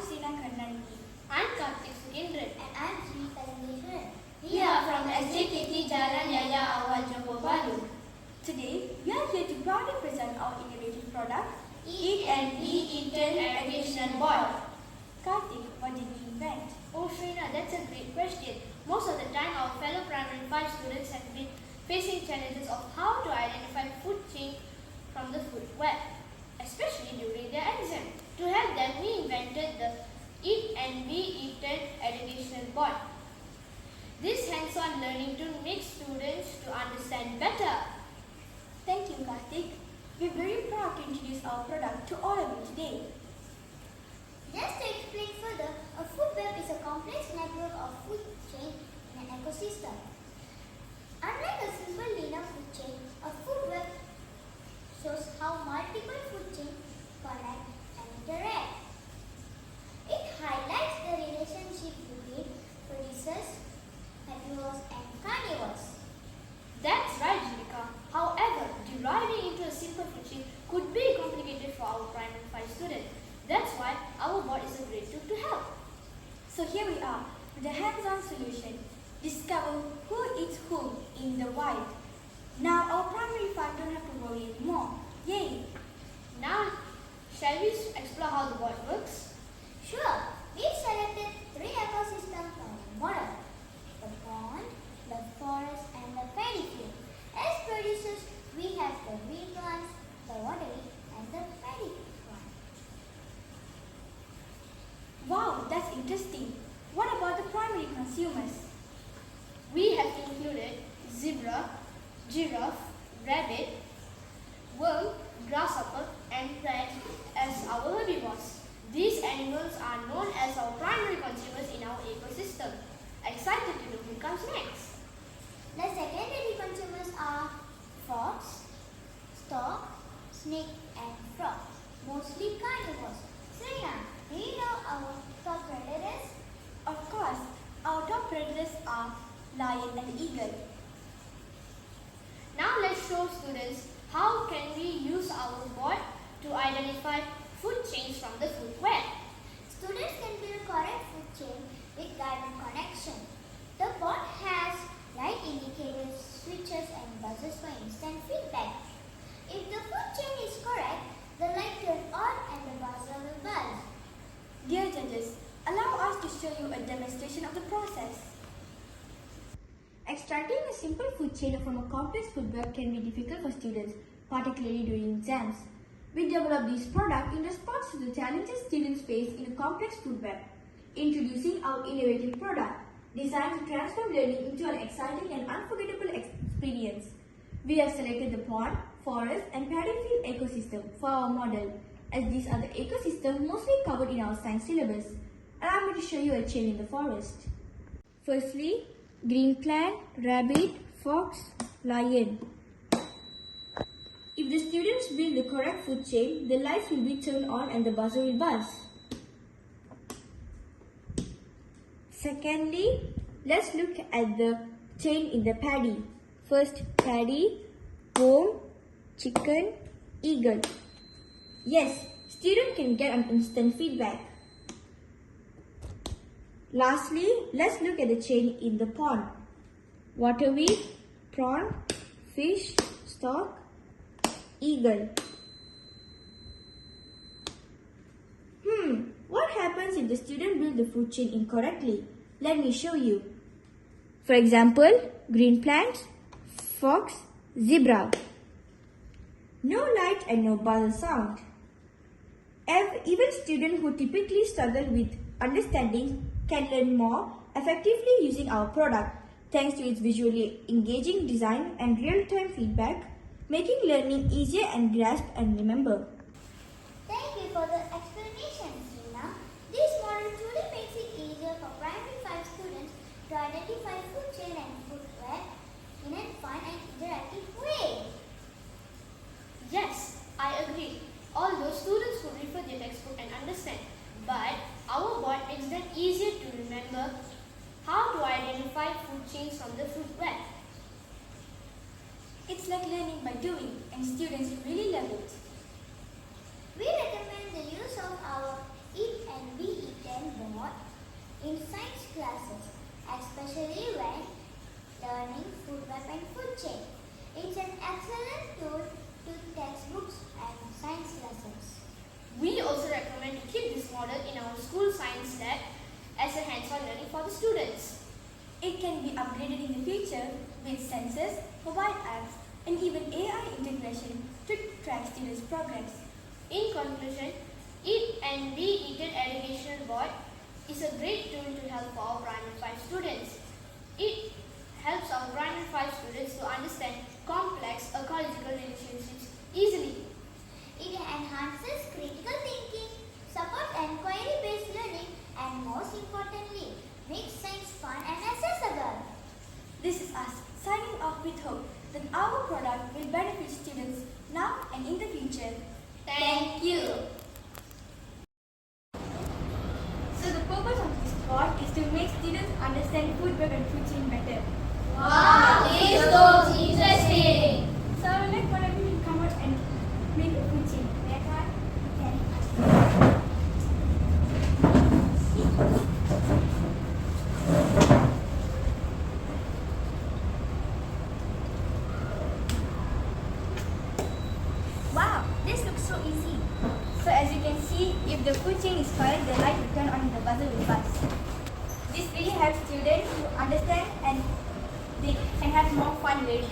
Shreenaa Karunanithi. I'm Kaarthikh Sukendran. And I'm Jevigka Linggeswaran. We are from SJKT, JALAN, YAHYA, AWAL, JOHOR, BAHRU. Today, we are here to proudly present our innovative product, Eat and Be Eaten Educational Board. Kaarthikh, what did we invent? Oh Shreenaa, that's a great question. Most of the time, our fellow primary 5 students have been facing challenges of how to identify food chain from the food web, especially during their exam. To help them, we invented the Eat and Be Eaten Educational Board. This hands-on learning tool makes students to understand better. Thank you, Kaarthikh. We're very proud to introduce our product to all of you today. Just to explain further, a food web is a complex network of food chain in an ecosystem. Unlike a simple linear food chain, a food web shows how multiple food chains connect and interact. It highlights the relationship between producers, herbivores, and carnivores. That's right, Jevigka. However, deriving into a simple food chain could be complicated for our primary 5 students. That's why our board is a great tool to help. So here we are with a hands-on solution. Discover who eats whom in the wild. Now our primary 5 don't have to worry anymore. Yay! Now, shall we explore how the board works? Sure, we selected 3 ecosystems from the model: the pond, the forest, and the paddy field. As producers, we have the green plants, the watery, and the paddy plant. Wow, that's interesting. What about the primary consumers? We have included zebra, giraffe, rabbit, worm, grasshopper, and rat as our herbivores. These animals are known as our primary consumers in our ecosystem. Excited to know who comes next. The secondary consumers are frogs, stork, snake, and frog, mostly carnivores. Shreenaa, do you know our top predators? Of course, our top predators are lion and eagle. Now let's show students how can we use our board to identify food chains from the food web. Students can build correct food chain with diamond connection. The board has light indicators, switches, and buzzers for instant feedback. If the food chain is correct, the light turns on and the buzzer will buzz. Dear judges, allow us to show you a demonstration of the process. Extracting a simple food chain from a complex food web can be difficult for students, particularly during exams. We developed this product in response to the challenges students face in a complex food web. Introducing our innovative product, designed to transform learning into an exciting and unforgettable experience. We have selected the pond, forest, and paddy field ecosystem for our model, as these are the ecosystems mostly covered in our science syllabus. And I'm going to show you a chain in the forest. Firstly, green plant, rabbit, fox, lion. If the students build the correct food chain, the lights will be turned on and the buzzer will buzz. Secondly, let's look at the chain in the paddy. First, paddy, worm, chicken, eagle. Yes, student can get an instant feedback. Lastly, let's look at the chain in the pond. Waterweed, prawn, fish, stork, eagle. What happens if the student builds the food chain incorrectly? Let me show you. For example, green plants, fox, zebra. No light and no buzzer sound. Even students who typically struggle with understanding can learn more effectively using our product thanks to its visually engaging design and real-time feedback, making learning easier and grasp and remember. Thank you for the explanation, Shreenaa. This model truly makes it easier for primary 5 students to identify food chain and food web in a fun and interactive way. Yes, I agree. Although students could refer their textbook and understand, but our board makes them easier to remember how to identify food chains from the food web. It's like learning by doing, and students really love it. We recommend the use of our Eat and Be Eaten in science classes, especially when learning food web and food chain. It's an excellent tool to textbooks and science lessons. We also recommend to keep this model in our school science lab as a hands-on learning for the students. It can be upgraded in the future with sensors, mobile apps, and even AI integration to track students' progress. In conclusion, Eat and Be Eaten educational board is a great tool to help our primary 5 students. It helps our primary 5 students to understand complex ecological relationships easily. It enhances critical thinking, supports inquiry-based learning, and most importantly, makes science fun and accessible. This is us signing off with hope that our product will benefit students now and in the future. Thank you. So the purpose of this talk is to make students understand food web and food chain better. Wow, this looks interesting. So I would like one of you to come out and make a food chain. May I try? Wow, this looks so easy. So as you can see, if the food chain is correct, the light will turn on and the buzzer will buzz. This really helps students to understand and they can have more fun learning.